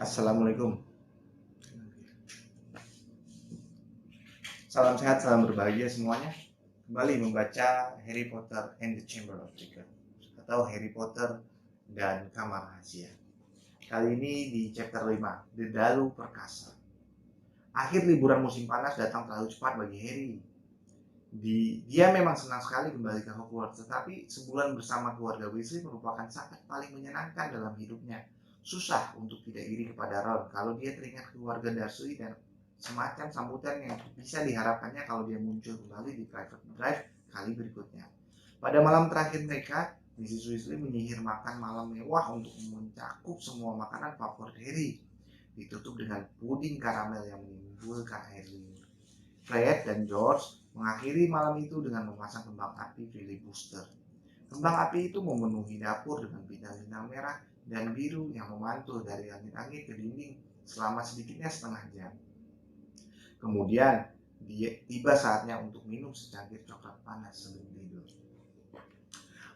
Assalamualaikum. Salam sehat, salam berbahagia semuanya. Kembali membaca Harry Potter and the Chamber of Secrets atau Harry Potter dan Kamar Rahasia. Kali ini di chapter 5, Dedalu Perkasa. Akhir liburan musim panas datang terlalu cepat bagi Harry. Dia memang senang sekali kembali ke Hogwarts, tetapi sebulan bersama keluarga Weasley merupakan saat paling menyenangkan dalam hidupnya. Susah untuk tidak iri kepada Ron kalau dia teringat keluarga Dursley dan semacam sambutan yang bisa diharapkannya kalau dia muncul kembali di Private Drive kali berikutnya. Pada malam terakhir mereka, Mrs. Weasley menyihir makan malam mewah untuk mencakup semua makanan favorit Harry, ditutup dengan puding karamel yang menimbulkan air liur. Fred dan George mengakhiri malam itu dengan memasang kembang api filibuster. Kembang api itu memenuhi dapur dengan bintang-bintang merah dan biru yang memantul dari langit-langit ke dinding selama sedikitnya setengah jam. Kemudian tiba saatnya untuk minum secangkir coklat panas sebelum tidur.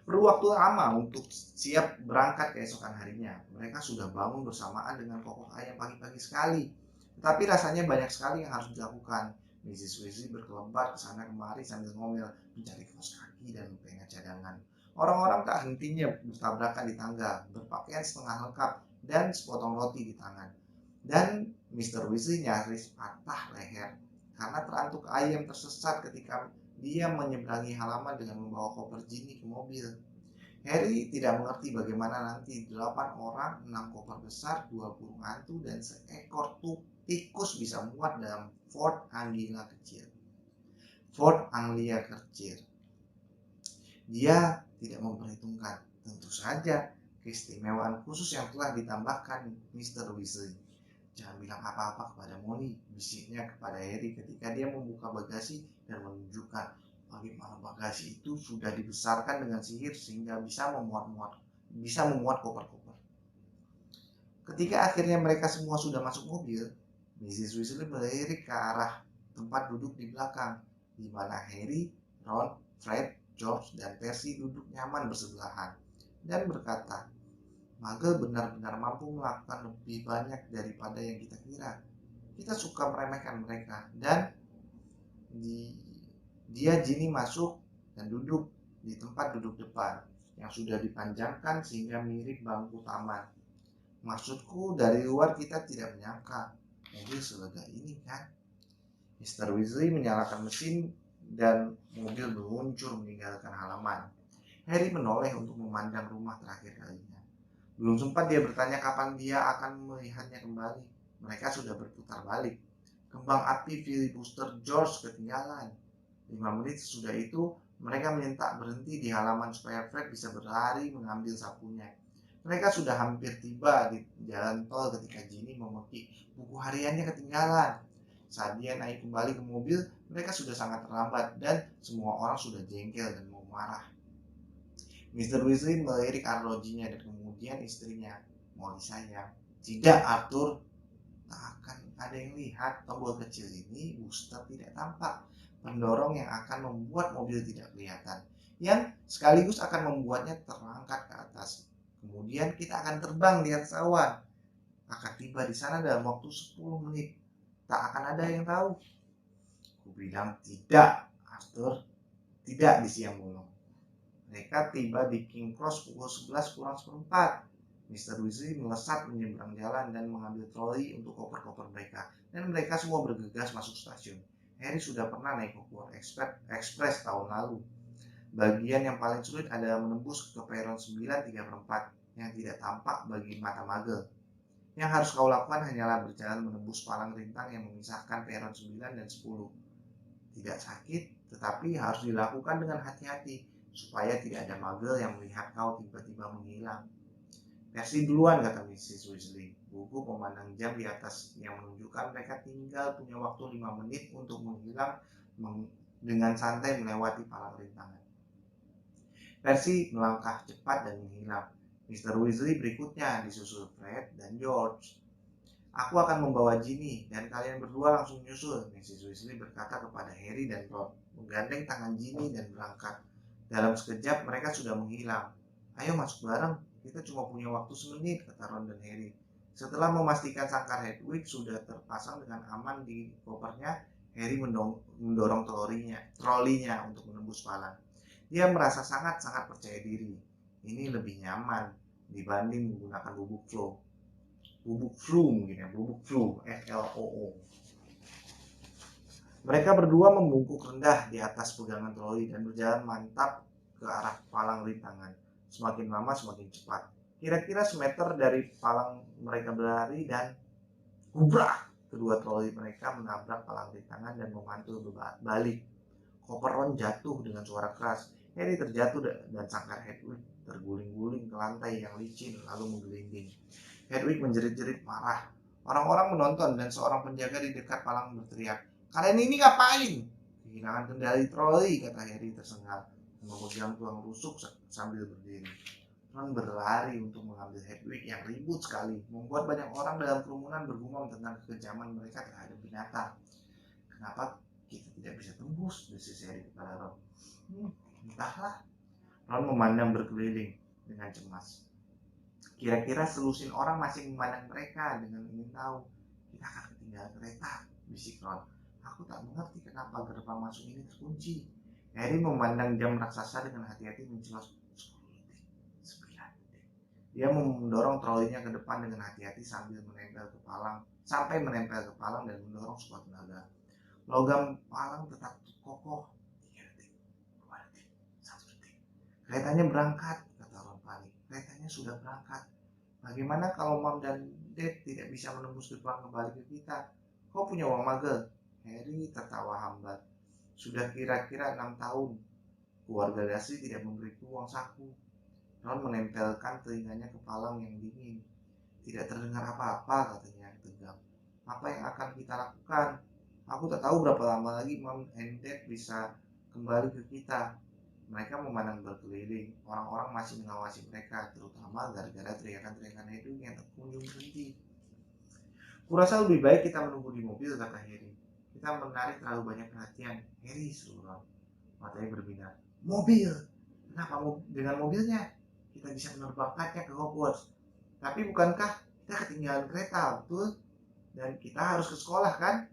Perlu waktu lama untuk siap berangkat keesokan harinya. Mereka sudah bangun bersamaan dengan kokok ayam pagi-pagi sekali. Tetapi rasanya banyak sekali yang harus dilakukan. Mrs. Weasley berkelebat ke sana kemari sambil ngomel mencari kaos kaki dan pena cadangan. Orang-orang tak hentinya bertabrakan di tangga, berpakaian setengah lengkap dan sepotong roti di tangan. Dan Mr. Weasley nyaris patah leher karena terantuk ayam tersesat ketika dia menyeberangi halaman dengan membawa koper Ginny ke mobil. Harry tidak mengerti bagaimana nanti 8 orang, 6 koper besar, 2 burung hantu, dan seekor tikus bisa muat dalam Fort Anglia kecil. Dia tidak memperhitungkan, tentu saja, keistimewaan khusus yang telah ditambahkan Mr. Weasley. Jangan bilang apa-apa kepada Molly, bisiknya kepada Harry ketika dia membuka bagasi dan menunjukkan bagaimana bagasi itu sudah dibesarkan dengan sihir sehingga bisa memuat koper-koper. Ketika akhirnya mereka semua sudah masuk mobil, Mrs. Weasley melirik ke arah tempat duduk di belakang, di mana Harry, Ron, Fred, George, dan Percy duduk nyaman bersebelahan, dan berkata, Muggle benar-benar mampu melakukan lebih banyak daripada yang kita kira. Kita suka meremehkan mereka. Dan dia Ginny masuk dan duduk di tempat duduk depan yang sudah dipanjangkan sehingga mirip bangku taman. Maksudku dari luar kita tidak menyangka mobil selega ini kan. Mr. Weasley menyalakan mesin dan mobil meluncur meninggalkan halaman. Harry menoleh untuk memandang rumah terakhir kalinya. Belum sempat dia bertanya kapan dia akan melihatnya kembali. Mereka sudah berputar balik. Kembang api filibuster George ketinggalan. 5 menit sesudah itu, mereka minta berhenti di halaman supaya Fred bisa berlari mengambil sapunya. Mereka sudah hampir tiba di jalan tol ketika Ginny memetik buku hariannya ketinggalan. Saat dia naik kembali ke mobil, mereka sudah sangat terlambat dan semua orang sudah jengkel dan mau marah. Mr. Weasley melirik arlojinya dan kemudian istrinya, Molly sayang, tidak Arthur, tak akan ada yang lihat tombol kecil ini booster tidak tampak, pendorong yang akan membuat mobil tidak kelihatan, yang sekaligus akan membuatnya terangkat ke atas. Kemudian kita akan terbang di atas awan, akan tiba di sana dalam waktu 10 menit, tak akan ada yang tahu. Ku bilang tidak, Arthur, tidak di siang bolong. Mereka tiba di King Cross pukul 11 kurang seperempat. Mr. Weasley melesat menyeberang jalan dan mengambil troli untuk koper-koper mereka. Dan mereka semua bergegas masuk stasiun. Harry sudah pernah naik Hogwarts Express tahun lalu. Bagian yang paling sulit adalah menembus ke peron 9/3/4 yang tidak tampak bagi mata Muggle. Yang harus kau lakukan hanyalah berjalan menembus palang rintang yang memisahkan peron 9 dan 10. Tidak sakit, tetapi harus dilakukan dengan hati-hati supaya tidak ada Muggle yang melihat kau tiba-tiba menghilang. Percy duluan, kata Mrs. Weasley. Buku memandang jam di atas yang menunjukkan mereka tinggal punya waktu 5 menit untuk menghilang dengan santai melewati palang rintangan. Percy melangkah cepat dan menghilang. Mr. Weasley berikutnya disusul Fred dan George. Aku akan membawa Ginny dan kalian berdua langsung nyusul, Mrs. Weasley berkata kepada Harry dan Ron, menggandeng tangan Ginny dan berangkat. Dalam sekejap mereka sudah menghilang. Ayo masuk bareng, kita cuma punya waktu semenit, kata Ron dan Harry. Setelah memastikan sangkar Hedwig sudah terpasang dengan aman di kopernya, Harry mendorong trolinya untuk menembus palang. Dia merasa sangat-sangat percaya diri. Ini lebih nyaman dibanding menggunakan bubuk flu. Bubuk flu mungkin ya, bubuk flu, FLOO. Mereka berdua membungkuk rendah di atas pegangan troli dan berjalan mantap ke arah palang rintangan. Semakin lama semakin cepat. Kira-kira semeter dari palang mereka berlari dan gubrak! Kedua troli mereka menabrak palang rintangan dan memantul balik. Koper Ron jatuh dengan suara keras. Harry terjatuh dan sangkar Hedwig terguling-guling ke lantai yang licin lalu menggelinding. Hedwig menjerit-jerit marah. Orang-orang menonton dan seorang penjaga di dekat palang berteriak, "Kalian ini ngapain?" "Kehilangan kendali troli," kata Harry tersengal, memegang tulang rusuk sambil berdiri. Ron berlari untuk mengambil Hedwig yang ribut sekali, membuat banyak orang dalam kerumunan bergumam tentang kekejaman mereka terhadap binatang. "Kenapa kita tidak bisa tembus?" desis Harry kepada Ron. Entahlah. Ron memandang berkeliling dengan cemas. Kira-kira selusin orang masih memandang mereka dengan ingin tahu. "Kita akan ketinggalan kereta," bisik Ron. "Aku tak mengerti kenapa gerbang masuk ini terkunci." Harry memandang jam raksasa dengan hati-hati mencelos. 10 detik, 9 detik. Dia mendorong trolinya ke depan dengan hati-hati sampai menempel ke palang dan mendorong sekuat tenaga. Logam palang tetap kokoh. 3 detik, 2 detik, 1 detik. "Keretanya berangkat," kata Ron panik. "Keretanya sudah berangkat. Bagaimana kalau Mom dan Dad tidak bisa menembus gerbang kembali ke kita? Kau punya uang magel?" Harry tertawa hambar. "Sudah kira-kira 6 tahun. Keluarga Dursley tidak memberiku uang saku." Ron menempelkan telinganya ke palang yang dingin. "Tidak terdengar apa-apa," katanya tegang. "Apa yang akan kita lakukan? Aku tak tahu berapa lama lagi Mom and Dad bisa kembali ke kita." Mereka memandang berkeliling. Orang-orang masih mengawasi mereka, terutama gara-gara teriakan-teriakan itu yang tak kunjung berhenti. "Kurasa lebih baik kita menunggu di mobil," kata Harry. "Kita menarik terlalu banyak perhatian." "Harry," seru Ron. Matanya berbinar. "Mobil? Kenapa dengan mobilnya kita bisa menerbangkannya ke Hogwarts? Tapi bukankah kita ketinggalan kereta, betul? Dan kita harus ke sekolah, kan?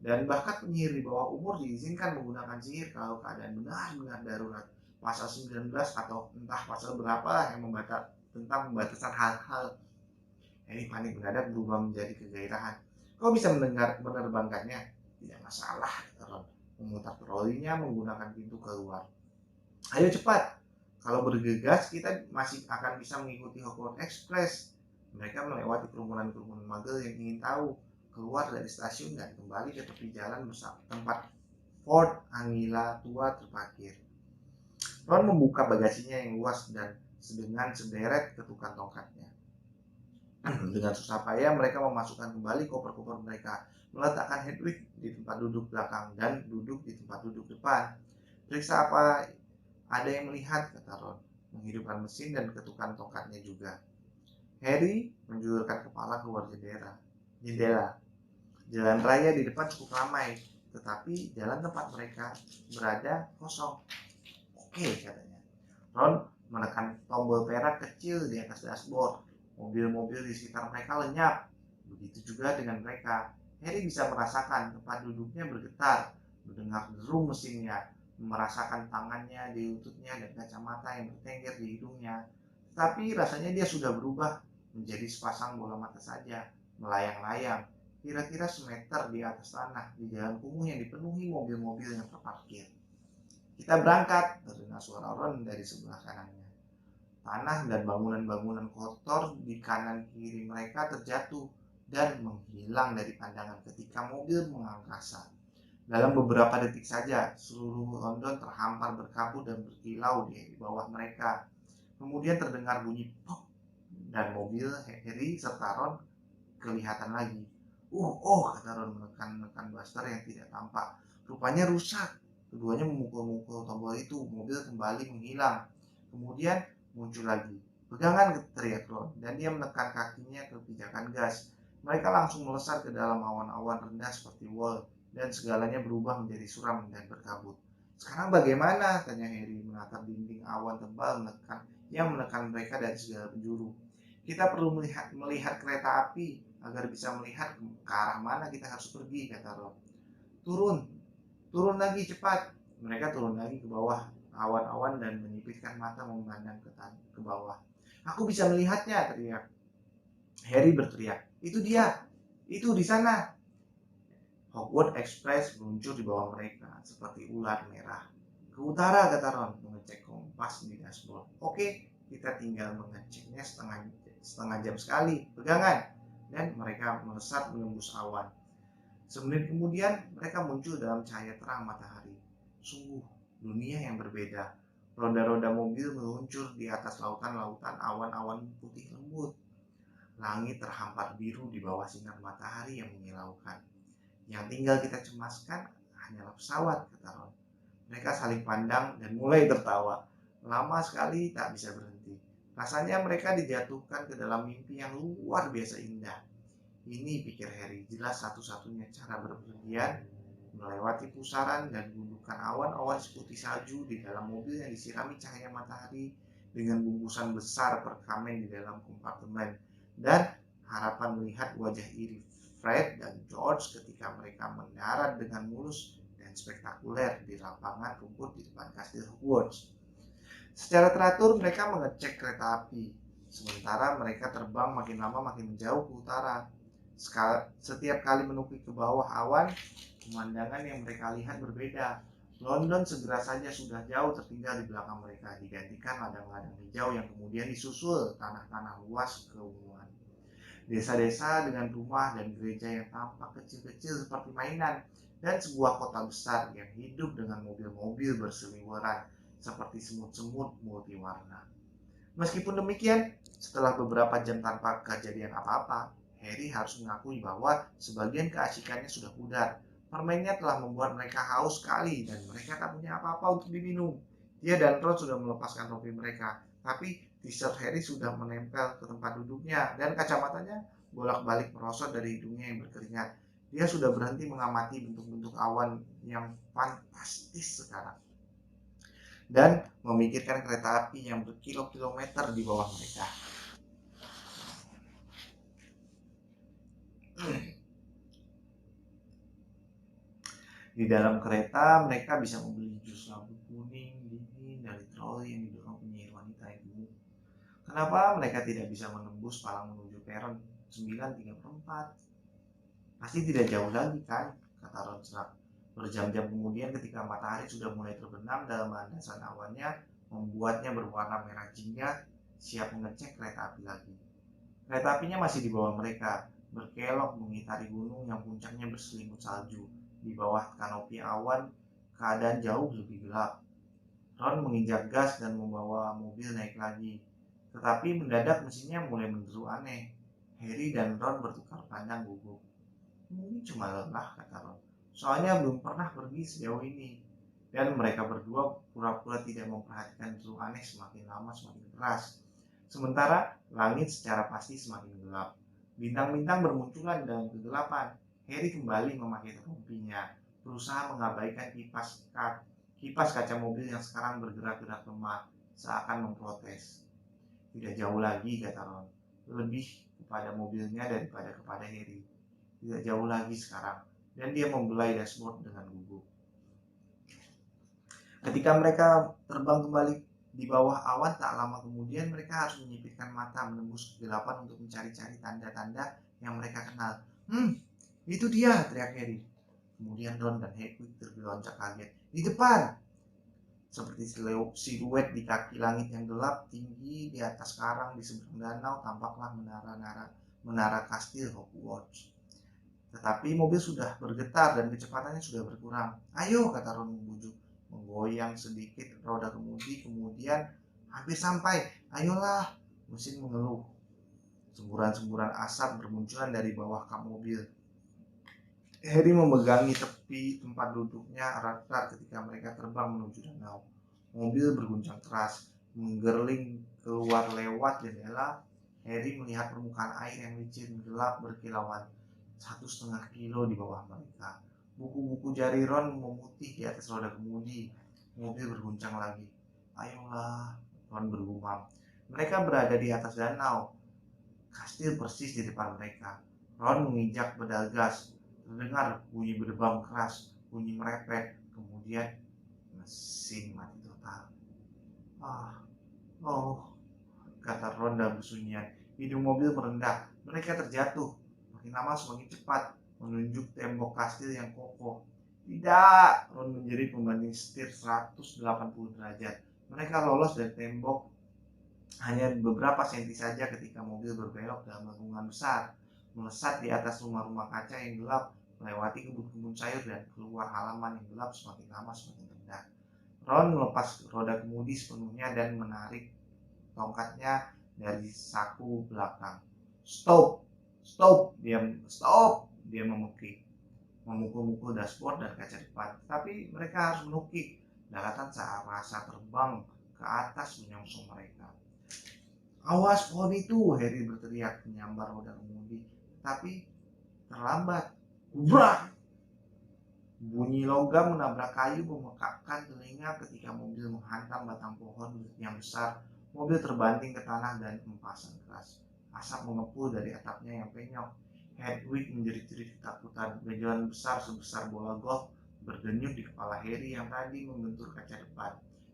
Dan bahkan penyihir di bawah umur diizinkan menggunakan sihir kalau keadaan benar-benar darurat. Pasal 19 atau entah pasal berapa yang tentang pembatasan hal-hal." Ini panik mendadak berubah menjadi kegairahan. "Kau bisa menerbangkannya?" "Tidak masalah," kata Ron, memutar trolinya menggunakan pintu keluar. "Ayo cepat. Kalau bergegas kita masih akan bisa mengikuti Hogwarts Express." Mereka melewati kerumunan-kerumunan magel yang ingin tahu, keluar dari stasiun dan kembali ke tepi jalan tempat Ford Angila tua terparkir. Ron membuka bagasinya yang luas dan dengan sederet ketukan tongkatnya. Dengan susah payah mereka memasukkan kembali koper-koper mereka, meletakkan Hedwig di tempat duduk belakang dan duduk di tempat duduk depan. "Periksa apa ada yang melihat," kata Ron, menghidupkan mesin dan ketukan tongkatnya juga. Harry menjulurkan kepala keluar jendela. Jalan raya di depan cukup ramai, tetapi jalan tempat mereka berada kosong. "Oke," katanya. Ron menekan tombol perak kecil di atas dashboard. Mobil-mobil di sekitar mereka lenyap. Begitu juga dengan mereka. Harry bisa merasakan tempat duduknya bergetar, mendengar deru mesinnya, merasakan tangannya di lututnya dan kacamata yang bertengger di hidungnya. Tetapi rasanya dia sudah berubah menjadi sepasang bola mata saja, melayang-layang, kira-kira semeter di atas tanah, di jalan kumuh yang dipenuhi mobil-mobil yang terparkir. "Kita berangkat," terdengar suara Ron dari sebelah kanannya. Tanah dan bangunan-bangunan kotor di kanan kiri mereka terjatuh dan menghilang dari pandangan ketika mobil mengangkasa. Dalam beberapa detik saja, seluruh London terhampar berkabut dan berkilau di bawah mereka. Kemudian terdengar bunyi pop dan mobil Harry serta Ron kelihatan lagi. Kata Ron menekan Buster yang tidak tampak. "Rupanya rusak." Keduanya memukul-mukul tombol itu. Mobil kembali menghilang. Kemudian muncul lagi. "Pegangan," teriak Ron, dan dia menekan kakinya ke pijakan gas. Mereka langsung melesat ke dalam awan-awan rendah seperti wall, dan segalanya berubah menjadi suram dan berkabut. "Sekarang bagaimana?" tanya Harry menatap dinding awan tebal yang menekan mereka dari segala penjuru. Kita perlu melihat kereta api agar bisa melihat ke arah mana kita harus pergi, kata Ron. Turun, turun lagi cepat. Mereka turun lagi ke bawah awan-awan dan menyipitkan mata memandang ke bawah. Aku bisa melihatnya, teriak. Harry berteriak, itu dia, itu di sana. Hogwarts Express meluncur di bawah mereka seperti ular merah. Ke utara, kata Ron, mengecek kompas di dashboard. Oke, kita tinggal mengeceknya setengah jam sekali, pegangan. Dan mereka melesat menembus awan. Semenit kemudian, mereka muncul dalam cahaya terang matahari. Sungguh, dunia yang berbeda. Roda-roda mobil meluncur di atas lautan-lautan awan-awan putih lembut. Langit terhampar biru di bawah sinar matahari yang menyilaukan. Yang tinggal kita cemaskan hanyalah pesawat, kata Ron. Mereka saling pandang dan mulai tertawa. Lama sekali tak bisa berhenti. Rasanya mereka dijatuhkan ke dalam mimpi yang luar biasa indah. Ini, pikir Harry, jelas satu-satunya cara berpergian melewati pusaran dan gundukan awan-awan seputih salju di dalam mobil yang disirami cahaya matahari dengan bungkusan besar perkamen di dalam kompartemen, dan harapan melihat wajah iri Fred dan George ketika mereka mendarat dengan mulus dan spektakuler di lapangan rumput di depan kastil Hogwarts. Secara teratur mereka mengecek kereta api, sementara mereka terbang makin lama makin menjauh ke utara. Setiap kali menukik ke bawah awan, pemandangan yang mereka lihat berbeda. London segera saja sudah jauh tertinggal di belakang mereka, digantikan ladang-ladang hijau yang kemudian disusul tanah-tanah luas keunguan. Desa-desa dengan rumah dan gereja yang tampak kecil-kecil seperti mainan, dan sebuah kota besar yang hidup dengan mobil-mobil berseliweran seperti semut-semut multiwarna. Meskipun demikian, setelah beberapa jam tanpa kejadian apa-apa, Harry harus mengakui bahwa sebagian keasikannya sudah pudar. Permainnya telah membuat mereka haus sekali dan mereka tak punya apa-apa untuk diminum. Dia dan Ron sudah melepaskan rompi mereka, tapi t-shirt Harry sudah menempel ke tempat duduknya dan kacamatanya bolak-balik merosot dari hidungnya yang berkeringat. Dia sudah berhenti mengamati bentuk-bentuk awan yang fantastis sekarang dan memikirkan kereta api yang berkilo-kilometer di bawah mereka. Di dalam kereta, mereka bisa membeli jus labu kuning dingin dari troli yang didorong penyihir wanita itu. Kenapa mereka tidak bisa menembus palang menuju peron 934? Pasti tidak jauh lagi kan, kata Ron serak. Berjam-jam kemudian ketika matahari sudah mulai terbenam dalam landasan awannya, membuatnya berwarna merah jingga, siap mengecek kereta api lagi. Kereta apinya masih di bawah mereka, berkelok mengitari gunung yang puncaknya berselimut salju. Di bawah kanopi awan, keadaan jauh lebih gelap. Ron menginjak gas dan membawa mobil naik lagi. Tetapi mendadak mesinnya mulai menderu aneh. Harry dan Ron bertukar pandang gugup. Mungkin cuma lelah, kata Ron. Soalnya belum pernah pergi sejauh ini. Dan mereka berdua pura-pura tidak memperhatikan deru aneh semakin lama semakin keras. Sementara langit secara pasti semakin gelap. Bintang-bintang bermunculan dalam kegelapan. Harry kembali memakai rompinya, berusaha mengabaikan kipas kaca mobil yang sekarang bergerak-gerak lemah, seakan memprotes. Tidak jauh lagi, kata Ron. Lebih kepada mobilnya daripada kepada Harry. Tidak jauh lagi sekarang. Dan dia membelai dashboard dengan gugup. Ketika mereka terbang kembali di bawah awan, tak lama kemudian mereka harus menyipitkan mata menembus kegelapan untuk mencari-cari tanda-tanda yang mereka kenal. Itu dia, teriak Harry. Kemudian Ron dan Hedwig tergelonjak kaget. Di depan! Seperti siluet di kaki langit yang gelap, tinggi di atas karang di seberang danau, tampaklah menara kastil Hogwarts. Tetapi mobil sudah bergetar dan kecepatannya sudah berkurang. Ayo, kata Ron membujuk, menggoyang sedikit roda kemudi, kemudian hampir sampai. Ayolah, mesin mengeluh. Semburan-semburan asap bermunculan dari bawah kap mobil. Harry memegangi tepi tempat duduknya erat-erat ketika mereka terbang menuju danau. Mobil berguncang keras, menggerling keluar lewat jendela. Harry melihat permukaan air yang licin gelap berkilauan 1,5 kilo di bawah mereka. Buku-buku jari Ron memutih di atas roda kemudi. Mobil berguncang lagi. Ayolah, Ron bergumam. Mereka berada di atas danau. kastil persis di depan mereka. Ron menginjak pedal gas. Terdengar bunyi berdebam keras, bunyi merepet. Kemudian mesin mati total. Ah, oh, kata Ron dalam kesunyian. Hidung mobil merendah. Mereka terjatuh. Makin lama semakin cepat, menunjuk tembok kastil yang kokoh. Tidak, Ron menjerit membanding setir 180 derajat. Mereka lolos dari tembok hanya beberapa senti saja ketika mobil berbelok dalam lengkungan besar, melesat di atas rumah-rumah kaca yang gelap, melewati kebun-kebun sayur dan keluar halaman yang gelap semakin lama semakin rendah. Ron melepas roda kemudi sepenuhnya dan menarik tongkatnya dari saku belakang. Stop, stop, dia memukul memukul dashboard dan kaca depan. Tapi mereka harus menukik. Daratan rasa terbang ke atas menyongsong mereka. Awas pohon itu, Harry berteriak menyambar roda kemudi. Tapi terlambat. Brak! Bunyi logam menabrak kayu memekakkan telinga ketika mobil menghantam batang pohon yang besar. Mobil terbanting ke tanah dan empasan keras. Asap mengepul dari atapnya yang penyok. Hedwig menjerit-jerit ketakutan. Benjolan besar sebesar bola golf berdenyut di kepala Harry yang tadi membentur kaca depan.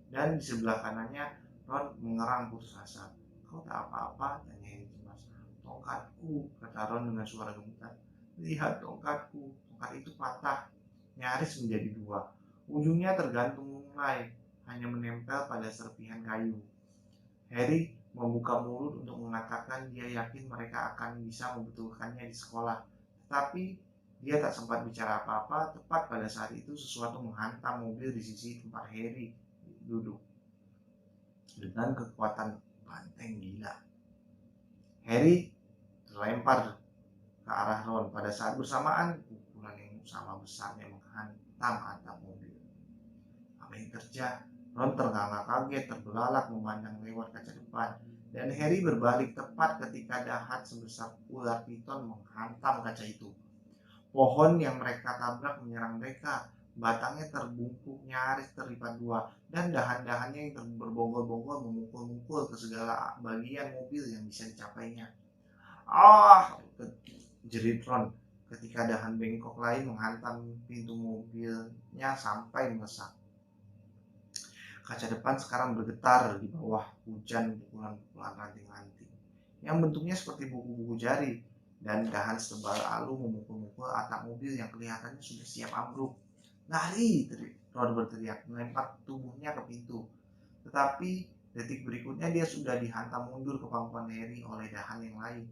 Dan di sebelah kanannya, Ron mengerang putus asa. Kau tak apa-apa? Tanya Harry cemas. Tongkatku, kata Ron dengan suara gemetar. Lihat tongkatku, tongkat itu patah, nyaris menjadi dua. Ujungnya tergantung lunglai, hanya menempel pada serpihan kayu. Harry membuka mulut untuk mengatakan dia yakin mereka akan bisa membetulkannya di sekolah. Tetapi dia tak sempat bicara apa-apa. Tepat pada saat itu sesuatu menghantam mobil di sisi tempat Harry duduk dengan kekuatan banteng gila. Harry terlempar ke arah Ron. Pada saat bersamaan, pukulan yang sama besarnya menghantam atap mobil. Apa yang terjadi? Ron ternganga kaget, terbelalak memandang lewat kaca depan. Dan Harry berbalik tepat ketika dahat sebesar ular piton menghantam kaca itu. Pohon yang mereka tabrak menyerang mereka. Batangnya terbungkuk nyaris terlipat dua, dan dahan-dahannya yang berbonggol-bonggol memukul-mukul ke segala bagian mobil yang bisa dicapainya. Ah, jerit Ron ketika dahan bengkok lain menghantam pintu mobilnya sampai melesak. Kaca depan sekarang bergetar di bawah hujan pukulan-pukulan ranting-ranting yang bentuknya seperti buku-buku jari, dan dahan setebal alu memukul-mukul atap mobil yang kelihatannya sudah siap ambruk. Lari! Ron berteriak, melempar tubuhnya ke pintu. Tetapi detik berikutnya dia sudah dihantam mundur ke pangkuan Harry oleh dahan yang lain.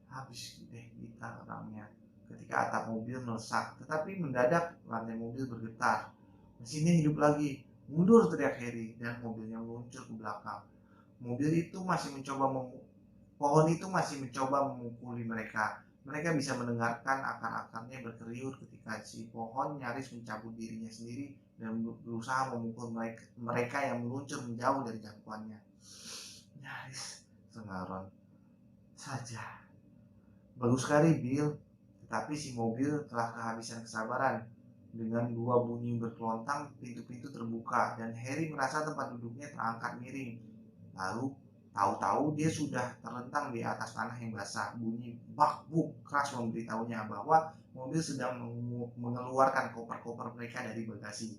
Habis deh kita orangnya ketika atap mobil melesak. Tetapi mendadak lantai mobil bergetar. Mesinnya hidup lagi. Mundur, teriak Harry, dan mobilnya meluncur ke belakang. Pohon itu masih mencoba memukuli mereka. Mereka bisa mendengarkan akar-akarnya berkeriut ketika si pohon nyaris mencabut dirinya sendiri dan berusaha memukul mereka yang meluncur menjauh dari jangkauannya. Nyaris, sengaron saja. Bagus sekali, Bill. Tetapi si mobil telah kehabisan kesabaran. Dengan dua bunyi berkelontang, pintu-pintu terbuka dan Harry merasa tempat duduknya terangkat miring. Lalu tahu-tahu dia sudah terlentang di atas tanah yang basah. Bunyi bak-buk keras memberitahunya bahwa mobil sedang mengeluarkan koper-koper mereka dari bagasi.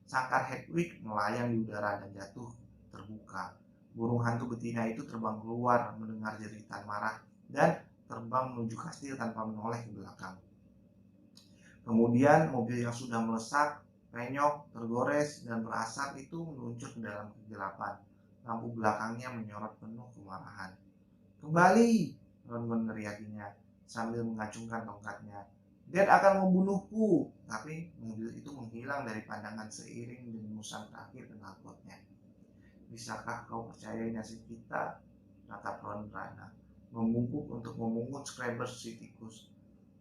Sangkar Hedwig melayang di udara dan jatuh terbuka. Burung hantu betina itu terbang keluar mendengar jeritan marah dan terbang menuju kastil tanpa menoleh ke belakang. Kemudian mobil yang sudah melesak, penyok, tergores, dan berasap itu meluncur ke dalam kegelapan. Lampu belakangnya menyorot penuh kemarahan. Kembali, Ron meneriakinya sambil mengacungkan tongkatnya. Dad akan membunuhku. Tapi mobil itu menghilang dari pandangan seiring dengusan terakhir knalpotnya. Bisakah kau percayai nasib kita? Kata Ron merana, membungkuk untuk memungut Scrabble si tikus.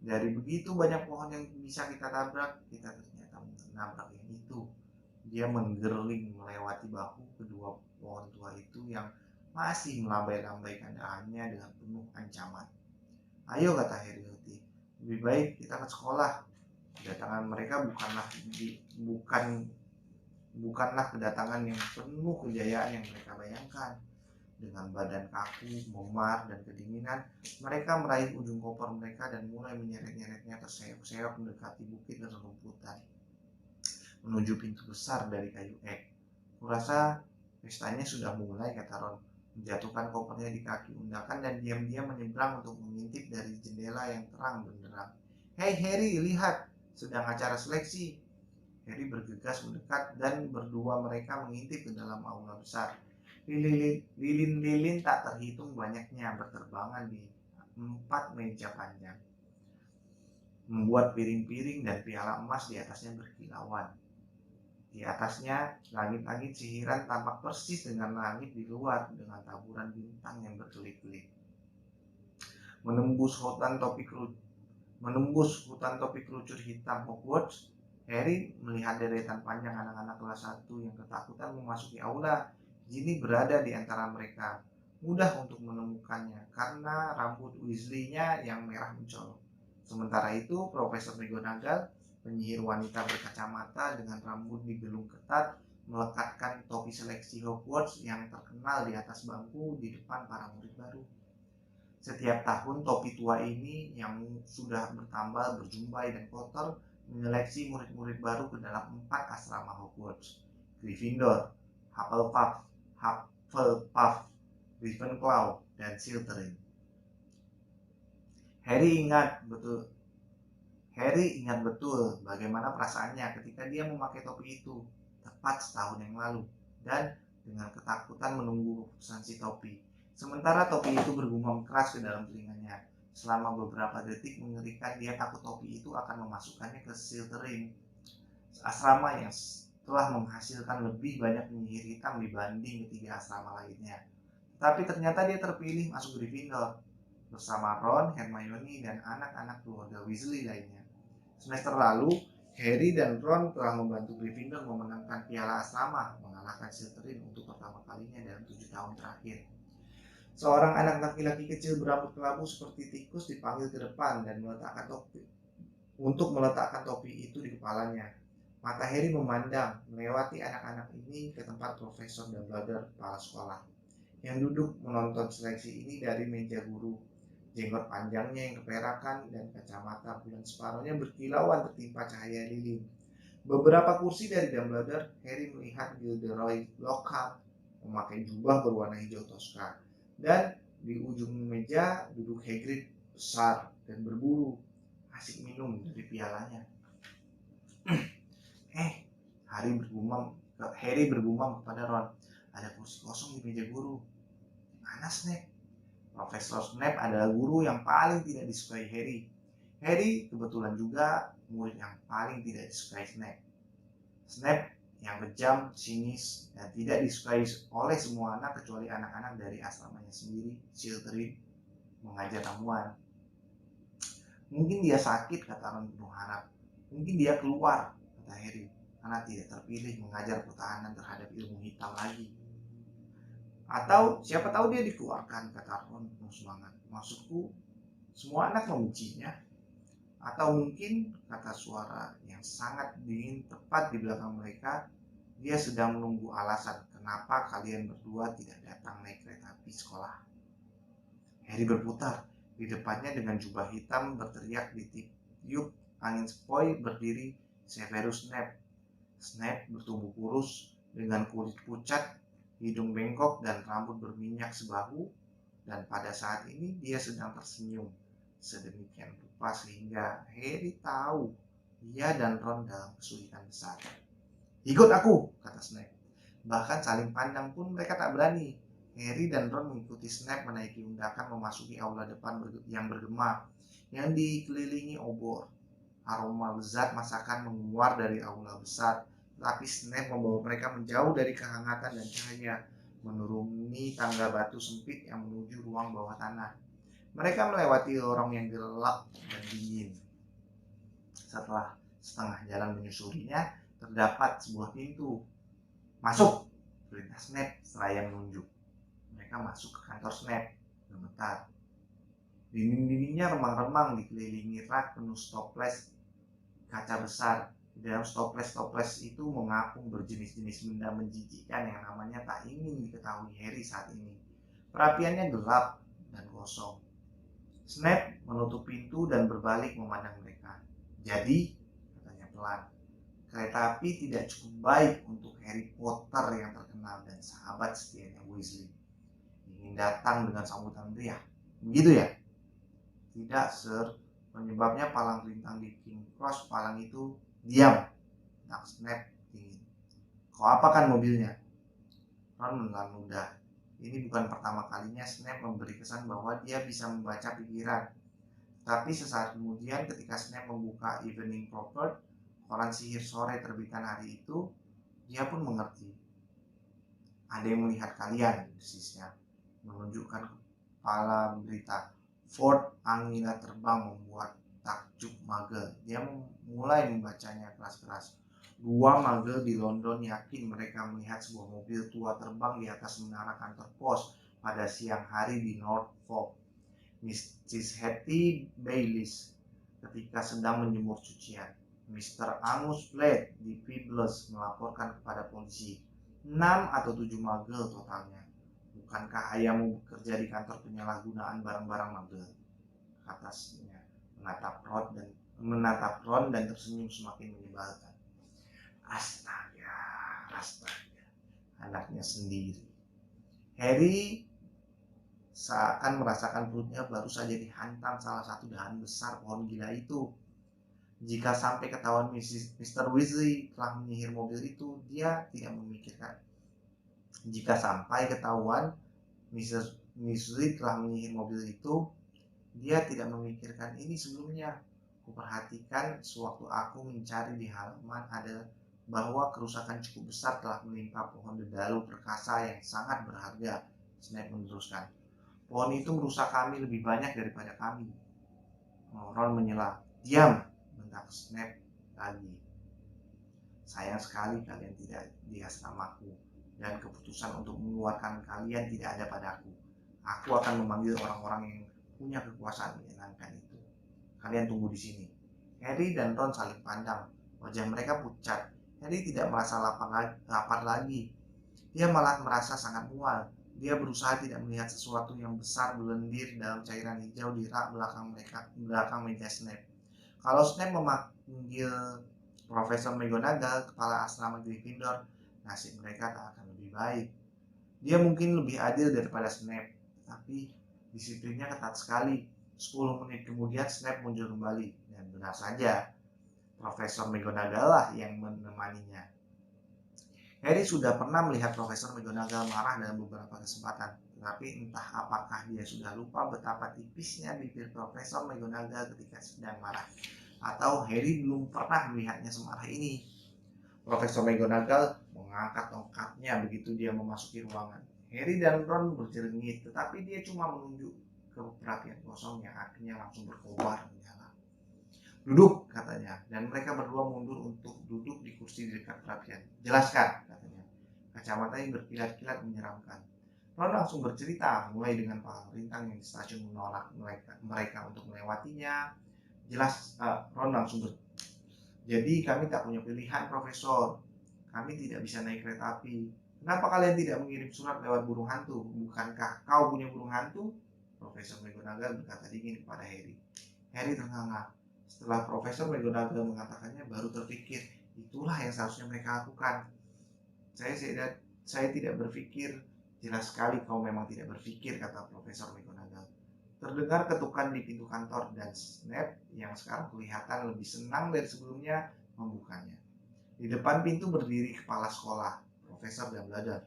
Dari begitu banyak pohon yang bisa kita tabrak, kita ternyata menabrak yang itu. Dia menggerling melewati bahu kedua pohon tua itu yang masih melambai-lambaikan dahannya dengan penuh ancaman. Ayo, kata Harry Hoti, lebih baik kita ke sekolah. Kedatangan mereka bukanlah kedatangan yang penuh kejayaan yang mereka bayangkan. Dengan badan kaku, memar, dan kedinginan, mereka meraih ujung koper mereka dan mulai menyeret-nyeretnya terseok-seok mendekati bukit dan rumputan menuju pintu besar dari kayu ek. Kurasa pestanya sudah mulai, kata Ron, menjatuhkan kopernya di kaki undakan dan diam-diam menyeberang untuk mengintip dari jendela yang terang benderang. Hei Harry, lihat, sedang acara seleksi. Harry bergegas mendekat dan berdua mereka mengintip ke dalam aula besar. Lilin-lilin tak terhitung banyaknya berterbangan di 4 meja panjang, membuat piring-piring dan piala emas di atasnya berkilauan. Di atasnya, langit-langit sihiran tampak persis dengan langit di luar dengan taburan bintang yang berkelip-kelip. Menembus hutan topi kerucut hitam Hogwarts, Harry melihat deretan panjang anak-anak kelas 1 yang ketakutan memasuki aula. Ginny berada di antara mereka. Mudah untuk menemukannya karena rambut Weasley-nya yang merah mencolok. Sementara itu, Profesor McGonagall, penyihir wanita berkacamata dengan rambut digelung ketat, melekatkan topi seleksi Hogwarts yang terkenal di atas bangku di depan para murid baru. Setiap tahun topi tua ini yang sudah bertambah, berjumbai dan kotor menyeleksi murid-murid baru ke dalam 4 asrama Hogwarts: Gryffindor, Hufflepuff, Ravenclaw, dan Slytherin. Harry ingat betul bagaimana perasaannya ketika dia memakai topi itu tepat setahun yang lalu dan dengan ketakutan menunggu keputusan si topi. Sementara topi itu bergumam keras ke dalam telinganya. Selama beberapa detik mengerikan, dia takut topi itu akan memasukkannya ke Slytherin, asrama yang telah menghasilkan lebih banyak penyihir hitam dibanding ketiga asrama lainnya. Tapi ternyata dia terpilih masuk Gryffindor bersama Ron, Hermione, dan anak-anak keluarga Weasley lainnya. Semester lalu, Harry dan Ron telah membantu Gryffindor memenangkan piala asrama, mengalahkan Slytherin untuk pertama kalinya dalam 7 tahun terakhir. Seorang anak laki-laki kecil berambut kelabu seperti tikus dipanggil ke depan dan meletakkan topi itu di kepalanya. Mata Harry memandang melewati anak-anak ini ke tempat Profesor Dumbledore, kepala sekolah, yang duduk menonton seleksi ini dari meja guru. Jenggot panjangnya yang keperakan dan kacamata bulan separuhnya berkilauan tertimpa cahaya lilin. Beberapa kursi dari Dumbledore, Harry melihat Gilderoy Lockhart memakai jubah berwarna hijau toska. Dan di ujung meja duduk Hagrid besar dan berbulu, asik minum dari pialanya. Harry bergumam kepada Ron, ada kursi kosong di meja guru. Mana Snape? Profesor Snape adalah guru yang paling tidak disukai Harry. Harry kebetulan juga murid yang paling tidak disukai Snape. Snape yang kejam, sinis, dan tidak disukai oleh semua anak kecuali anak-anak dari asramanya sendiri, Slytherin, mengajar ramuan. Mungkin dia sakit, kata Ron penuh harap. Mungkin dia keluar, kata Harry, karena tidak terpilih mengajar pertahanan terhadap ilmu hitam lagi. Atau siapa tahu dia dikeluarkan, kata Ron penuh semangat. Maksudku, semua anak membencinya. Atau mungkin, kata suara yang sangat dingin tepat di belakang mereka, dia sedang menunggu alasan kenapa kalian berdua tidak datang naik kereta api sekolah. Harry berputar. Di depannya dengan jubah hitam berteriak ditiup angin sepoi berdiri Severus Snape. Snape bertubuh kurus dengan kulit pucat, hidung bengkok dan rambut berminyak sebahu, dan pada saat ini dia sedang tersenyum sedemikian rupa sehingga Harry tahu dia dan Ron dalam kesulitan besar. Ikut aku, kata Snape. Bahkan saling pandang pun mereka tak berani. Harry dan Ron mengikuti Snape menaiki undakan memasuki aula depan yang bergema, yang dikelilingi obor. Aroma lezat masakan menguar dari aula besar, tapi Snape membawa mereka menjauh dari kehangatan dan cahaya, menuruni tangga batu sempit yang menuju ruang bawah tanah. Mereka melewati lorong yang gelap dan dingin. Setelah setengah jalan menyusurinya, terdapat sebuah pintu. Masuk, perintah Snape seraya menunjuk. Mereka masuk ke kantor Snape. Gemetar. Dinding-dindingnya remang-remang dikelilingi rak penuh stoples kaca besar. Di dalam stoples itu mengapung berjenis-jenis benda menjijikan yang namanya tak ingin diketahui Harry saat ini. Perapiannya gelap dan kosong. Snape menutup pintu dan berbalik memandang mereka. Jadi, katanya pelan, kereta api tidak cukup baik untuk Harry Potter yang terkenal dan sahabat setianya Weasley. Ingin datang dengan sambutan meriah. Begitu ya? Tidak, Sir. Penyebabnya palang rintang di King Cross. Palang itu diam. Tak Snape dingin. Kau apakan mobilnya? Ron menelan ludah. Ini bukan pertama kalinya Snape memberi kesan bahwa dia bisa membaca pikiran. Tapi sesaat kemudian ketika Snape membuka Evening Propert, koran sihir sore terbitan hari itu, dia pun mengerti. Ada yang melihat kalian, desisnya, menunjukkan kepala berita. Ford Angina terbang membuat takjub Muggle. Dia mulai membacanya keras-keras. 2 Muggle di London yakin mereka melihat sebuah mobil tua terbang di atas menara kantor pos pada siang hari di Norfolk. Mrs. Hattie Bayliss ketika sedang menjemur cucian. Mr. Angus Blade di Peebles melaporkan kepada polisi. 6 atau 7 Muggle totalnya. Bukankah ayahmu bekerja di kantor penyalahgunaan barang-barang Muggle? Katanya menatap Ron dan tersenyum semakin menyebalkan. Astaga, anaknya sendiri. Harry seakan merasakan perutnya baru saja dihantam salah satu dahan besar pohon gila itu. Jika sampai ketahuan Mr. Weasley telah menyihir mobil itu, dia tidak memikirkan. Jika sampai ketahuan Mr. Weasley telah menyihir mobil itu, dia tidak memikirkan ini sebelumnya. Kuperhatikan sewaktu aku mencari di halaman ada bahwa kerusakan cukup besar telah menimpa pohon dedalu perkasa yang sangat berharga. Snape meneruskan. Pohon itu merusak kami lebih banyak daripada kami. Ron menyela. Diam, bentak Snape lagi. Sayang sekali kalian tidak di asramaku dan keputusan untuk mengeluarkan kalian tidak ada padaku. Aku akan memanggil orang-orang yang punya kekuasaan menyenangkan itu. Kalian tunggu di sini. Harry dan Ron saling pandang. Wajah mereka pucat. Harry tidak merasa lapar lagi. Dia malah merasa sangat mual. Dia berusaha tidak melihat sesuatu yang besar berlendir dalam cairan hijau di rak belakang meja Snape. Kalau Snape memanggil Profesor McGonagall, kepala asrama Gryffindor, nasib mereka tak akan lebih baik. Dia mungkin lebih adil daripada Snape, tapi disiplinnya ketat sekali. 10 menit kemudian Snape muncul kembali, dan benar saja, Profesor McGonagall lah yang menemaninya. Harry sudah pernah melihat Profesor McGonagall marah dalam beberapa kesempatan, tetapi entah apakah dia sudah lupa betapa tipisnya bibir Profesor McGonagall ketika sedang marah, atau Harry belum pernah melihatnya semarah ini. Profesor McGonagall mengangkat tongkatnya begitu dia memasuki ruangan. Harry dan Ron berjernih, tetapi dia cuma menunjuk ke perapian kosong yang akhirnya langsung berkobar menyala. Duduk, katanya, dan mereka berdua mundur untuk duduk di kursi di dekat perapian. Jelaskan, katanya. Kacamatanya berkilat-kilat menyeramkan. Ron langsung bercerita, mulai dengan palang rintang yang di stasiun menolak mereka untuk melewatinya. Ron langsung Jadi kami tak punya pilihan, Profesor. Kami tidak bisa naik kereta api. Kenapa kalian tidak mengirim surat lewat burung hantu? Bukankah kau punya burung hantu? Profesor McGonagall berkata dingin kepada Harry. Harry ternganga. Setelah Profesor McGonagall mengatakannya, baru terpikir, itulah yang seharusnya mereka lakukan. Saya tidak berpikir. Jelas sekali kau memang tidak berpikir, kata Profesor McGonagall. Terdengar ketukan di pintu kantor dan Snape yang sekarang kelihatan lebih senang dari sebelumnya membukanya. Di depan pintu berdiri kepala sekolah, Profesor Dumbledore.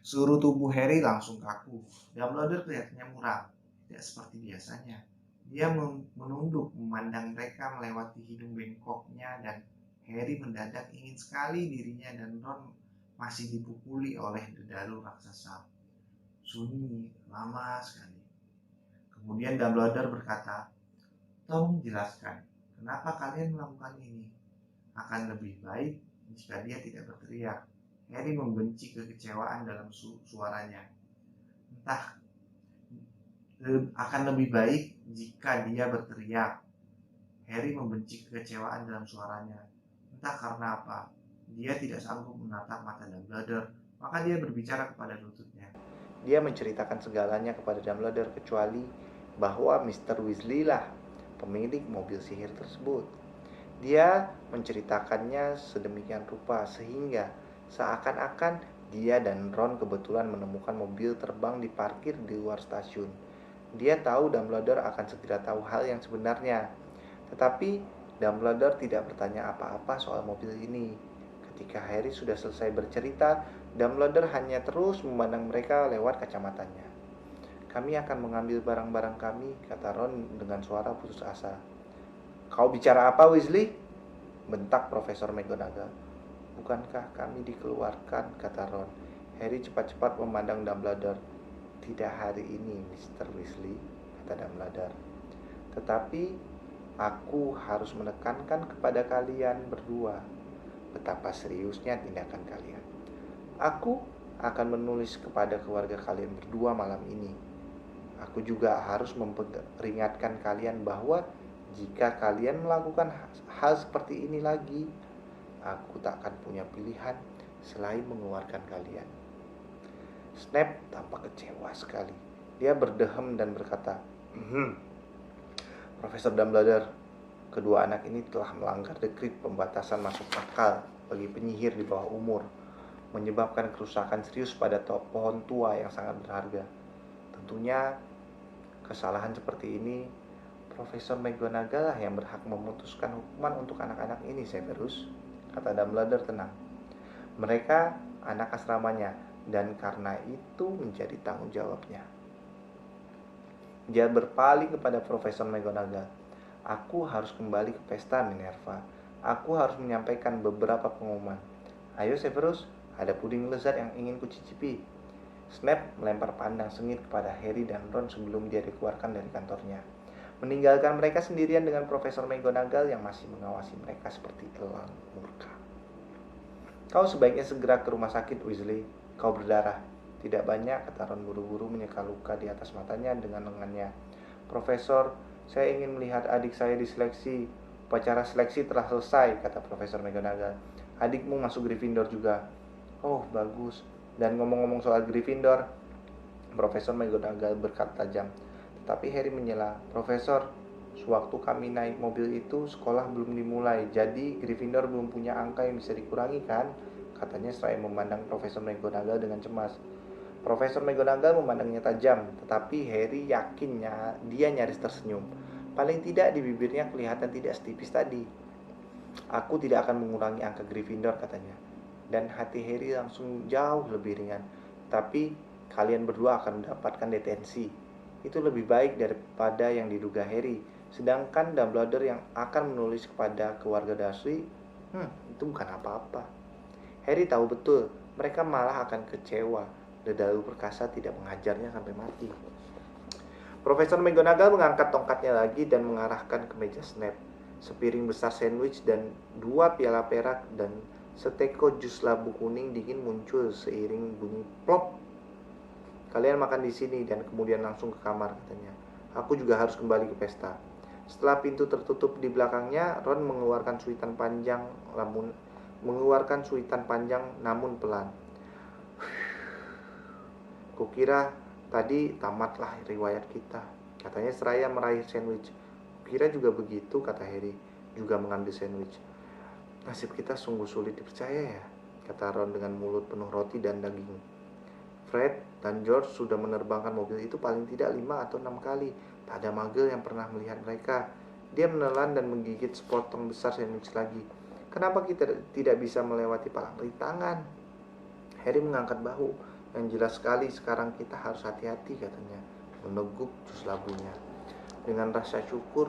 Seluruh tubuh Harry langsung kaku. Dumbledore kelihatannya muram, tidak seperti biasanya. Dia menunduk memandang mereka melewati hidung bengkoknya dan Harry mendadak ingin sekali dirinya dan Ron masih dipukuli oleh dedalu raksasa. Sunyi, lama sekali. Kemudian Dumbledore berkata, tolong jelaskan, kenapa kalian melakukan ini? Akan lebih baik jika dia tidak berteriak. Harry membenci kekecewaan dalam suaranya. Akan lebih baik jika dia berteriak. Harry membenci kekecewaan dalam suaranya. Entah karena apa, dia tidak sanggup menatap mata Dumbledore, maka dia berbicara kepada lututnya. Dia menceritakan segalanya kepada Dumbledore kecuali bahwa Mr. Weasley lah pemilik mobil sihir tersebut. Dia menceritakannya sedemikian rupa sehingga seakan-akan dia dan Ron kebetulan menemukan mobil terbang diparkir di luar stasiun. Dia tahu Dumbledore akan segera tahu hal yang sebenarnya. Tetapi Dumbledore tidak bertanya apa-apa soal mobil ini. Ketika Harry sudah selesai bercerita, Dumbledore hanya terus memandang mereka lewat kacamatanya. "Kami akan mengambil barang-barang kami," kata Ron dengan suara putus asa. "Kau bicara apa, Weasley?" bentak Profesor McGonagall. "Bukankah kami dikeluarkan?" kata Ron. Harry cepat-cepat memandang Dumbledore. "Tidak hari ini, Mr. Weasley," kata Dumbledore. "Tetapi aku harus menekankan kepada kalian berdua betapa seriusnya tindakan kalian. Aku akan menulis kepada keluarga kalian berdua malam ini. Aku juga harus memperingatkan kalian bahwa jika kalian melakukan hal seperti ini lagi, aku tak akan punya pilihan selain mengeluarkan kalian." Snape tampak kecewa sekali. Dia berdehem dan berkata, "Profesor Dumbledore, kedua anak ini telah melanggar dekrit pembatasan masuk akal bagi penyihir di bawah umur, menyebabkan kerusakan serius pada pohon tua yang sangat berharga. Tentunya kesalahan seperti ini Profesor McGonagall yang berhak memutuskan hukuman untuk anak-anak ini, Severus," kata Dumbledore tenang. "Mereka anak asramanya dan karena itu menjadi tanggung jawabnya." Dia berpaling kepada Profesor McGonagall. "Aku harus kembali ke pesta Minerva. Aku harus menyampaikan beberapa pengumuman. Ayo Severus, ada puding lezat yang ingin kucicipi." Snape melempar pandang sengit kepada Harry dan Ron sebelum dia dikeluarkan dari kantornya, meninggalkan mereka sendirian dengan Profesor McGonagall yang masih mengawasi mereka seperti elang murka. "Kau sebaiknya segera ke rumah sakit, Weasley. Kau berdarah." "Tidak banyak," kata Ron buru-buru menyeka luka di atas matanya dengan lengannya. "Profesor, saya ingin melihat adik saya diseleksi." "Upacara seleksi telah selesai," kata Profesor McGonagall. "Adikmu masuk Gryffindor juga." "Oh, bagus. Dan ngomong-ngomong soal Gryffindor," Profesor McGonagall berkata tajam. Tetapi Harry menyela, "Profesor, sewaktu kami naik mobil itu, sekolah belum dimulai. Jadi Gryffindor belum punya angka yang bisa dikurangi kan?" katanya seraya memandang Profesor McGonagall dengan cemas. Profesor McGonagall memandangnya tajam, tetapi Harry yakinnya dia nyaris tersenyum. Paling tidak di bibirnya kelihatan tidak setipis tadi. "Aku tidak akan mengurangi angka Gryffindor," katanya. Dan hati Harry langsung jauh lebih ringan. "Tapi kalian berdua akan mendapatkan detensi. Itu lebih baik daripada yang diduga Harry. Sedangkan Dumbledore yang akan menulis kepada keluarga Dursley, itu bukan apa-apa." Harry tahu betul, mereka malah akan kecewa. Dedalu perkasa tidak mengajarnya sampai mati. Profesor McGonagall mengangkat tongkatnya lagi dan mengarahkan ke meja Snape. Sepiring besar sandwich dan 2 piala perak dan seteko jus labu kuning dingin muncul seiring bunyi plop. "Kalian makan di sini dan kemudian langsung ke kamar," katanya. "Aku juga harus kembali ke pesta." Setelah pintu tertutup di belakangnya, Ron mengeluarkan suitan panjang namun pelan. "Kukira tadi tamatlah riwayat kita," katanya seraya meraih sandwich. "Kukira juga begitu," kata Harry, juga mengambil sandwich. "Nasib kita sungguh sulit dipercaya ya," kata Ron dengan mulut penuh roti dan daging. "Fred dan George sudah menerbangkan mobil itu paling tidak 5 atau 6 kali. Tak ada Muggle yang pernah melihat mereka." Dia menelan dan menggigit sepotong besar sandwich lagi. "Kenapa kita tidak bisa melewati palang rintangan?" Harry mengangkat bahu. "Yang jelas sekali sekarang kita harus hati-hati," katanya, meneguk jus labunya. Dengan rasa syukur,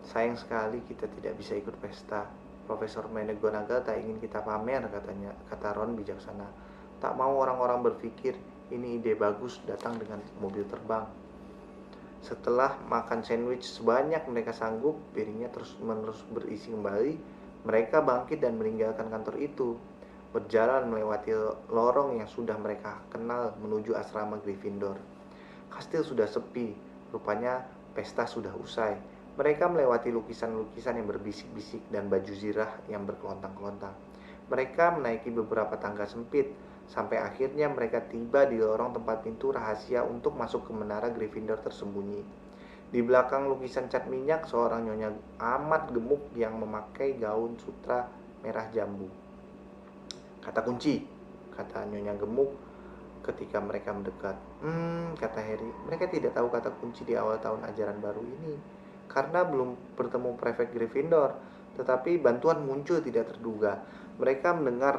"Sayang sekali kita tidak bisa ikut pesta. Profesor McGonagall tak ingin kita pamer," kata Ron bijaksana. "Tak mau orang-orang berpikir ini ide bagus datang dengan mobil terbang." Setelah makan sandwich sebanyak mereka sanggup, piringnya terus-menerus berisi kembali. Mereka bangkit dan meninggalkan kantor itu, berjalan melewati lorong yang sudah mereka kenal menuju asrama Gryffindor. Kastil sudah sepi, rupanya pesta sudah usai. Mereka melewati lukisan-lukisan yang berbisik-bisik dan baju zirah yang berkelontang-kelontang. Mereka menaiki beberapa tangga sempit. sampai akhirnya mereka tiba di lorong tempat pintu rahasia untuk masuk ke menara Gryffindor tersembunyi. Di belakang lukisan cat minyak, seorang nyonya amat gemuk yang memakai gaun sutra merah jambu. "Kata kunci," kata nyonya gemuk ketika mereka mendekat. Kata Harry, mereka tidak tahu kata kunci di awal tahun ajaran baru ini karena belum bertemu prefek Gryffindor. Tetapi bantuan muncul tidak terduga. Mereka mendengar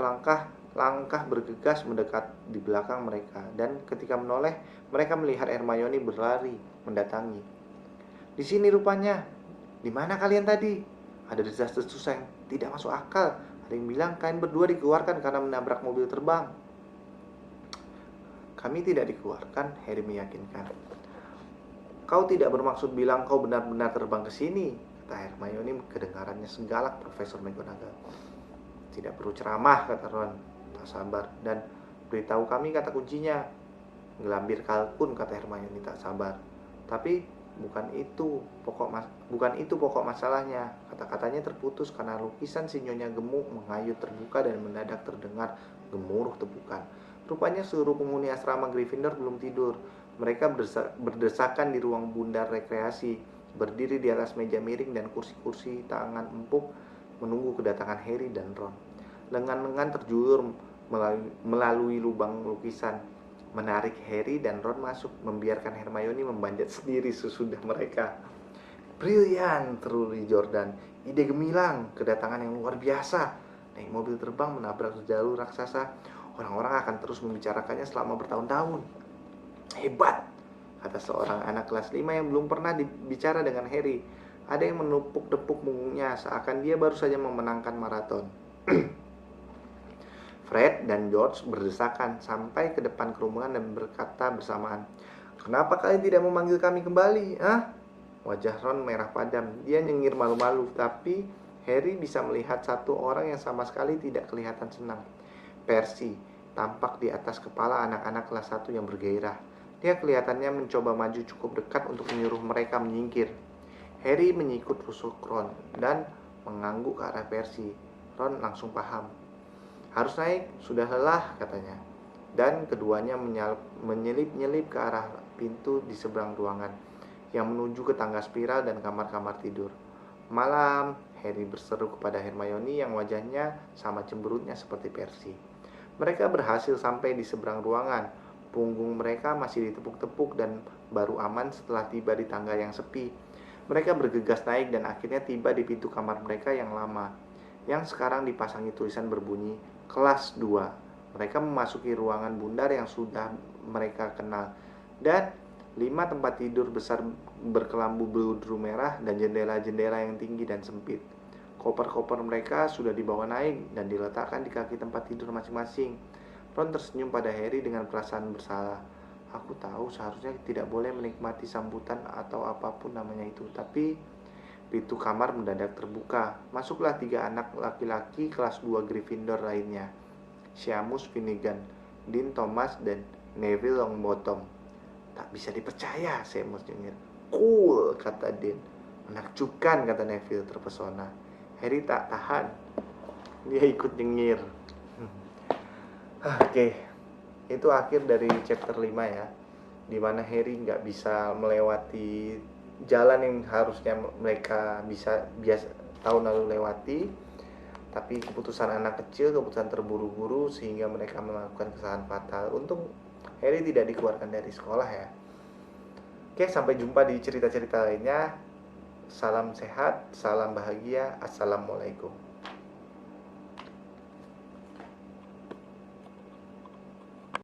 langkah bergegas mendekat di belakang mereka, dan ketika menoleh, mereka melihat Hermione berlari mendatangi. "Di sini rupanya. Di mana kalian tadi?" Ada desas-desus yang tidak masuk akal. Ada yang bilang kalian berdua dikeluarkan karena menabrak mobil terbang. "Kami tidak dikeluarkan," Harry meyakinkan. "Kau tidak bermaksud bilang kau benar-benar terbang ke sini?" kata Hermione kedengarannya segalak Profesor McGonagall. "Tidak perlu ceramah," kata Ron, tak sabar. "Dan beritahu kami kata kuncinya." "Gelambir kalkun," kata Hermione tak sabar. "Tapi bukan itu pokok masalahnya." Kata-katanya terputus karena lukisan si nyonya gemuk mengayun terbuka dan mendadak terdengar gemuruh tepukan. Rupanya seluruh penghuni asrama Gryffindor belum tidur. Mereka berdesakan di ruang bundar rekreasi, berdiri di atas meja miring dan kursi-kursi tangan empuk, menunggu kedatangan Harry dan Ron. Lengan-lengan terjulur melalui lubang lukisan, menarik Harry dan Ron masuk, membiarkan Hermione membanjat sendiri sesudah mereka. "Brilian," teruri Jordan. "Ide gemilang, kedatangan yang luar biasa." Naik mobil terbang menabrak jalur raksasa. Orang-orang akan terus membicarakannya selama bertahun-tahun. "Hebat," kata seorang anak kelas 5 yang belum pernah bicara dengan Harry. Ada yang menepuk-tepuk punggungnya seakan dia baru saja memenangkan maraton. Fred dan George berdesakan sampai ke depan kerumunan dan berkata bersamaan, "Kenapa kalian tidak memanggil kami kembali? Wajah Ron merah padam. Dia nyengir malu-malu, tapi Harry bisa melihat satu orang yang sama sekali tidak kelihatan senang. Percy tampak di atas kepala anak-anak kelas 1 yang bergairah. Dia kelihatannya mencoba maju cukup dekat untuk menyuruh mereka menyingkir. Harry menyikut rusuk Ron dan mengangguk ke arah Percy. Ron langsung paham. "Harus naik, sudah lelah," katanya. Dan keduanya menyelip-nyelip ke arah pintu di seberang ruangan yang menuju ke tangga spiral dan kamar-kamar tidur. "Malam," Harry berseru kepada Hermione yang wajahnya sama cemberutnya seperti Percy. Mereka berhasil sampai di seberang ruangan. Punggung mereka masih ditepuk-tepuk dan baru aman setelah tiba di tangga yang sepi. Mereka bergegas naik dan akhirnya tiba di pintu kamar mereka yang lama, yang sekarang dipasangi tulisan berbunyi kelas 2. Mereka memasuki ruangan bundar yang sudah mereka kenal, dan 5 tempat tidur besar berkelambu beludru merah dan jendela-jendela yang tinggi dan sempit. Koper-koper mereka sudah dibawa naik dan diletakkan di kaki tempat tidur masing-masing. Ron tersenyum pada Harry dengan perasaan bersalah. "Aku tahu seharusnya tidak boleh menikmati sambutan atau apapun namanya itu, tapi..." Pintu kamar mendadak terbuka. Masuklah 3 anak laki-laki kelas 2 Gryffindor lainnya, Seamus Finnegan, Dean Thomas, dan Neville Longbottom. "Tak bisa dipercaya," Seamus nyengir. "Cool," kata Dean. "Menakjubkan," kata Neville terpesona. Harry tak tahan. Dia ikut nyengir. Oke, itu akhir dari chapter 5 ya, dimana Harry nggak bisa melewati jalan yang harusnya mereka bisa biasa tahun lalu lewati. Tapi keputusan anak kecil, keputusan terburu-buru sehingga mereka melakukan kesalahan fatal. Untung Harry tidak dikeluarkan dari sekolah ya. Oke, sampai jumpa di cerita-cerita lainnya. Salam sehat, salam bahagia, assalamualaikum.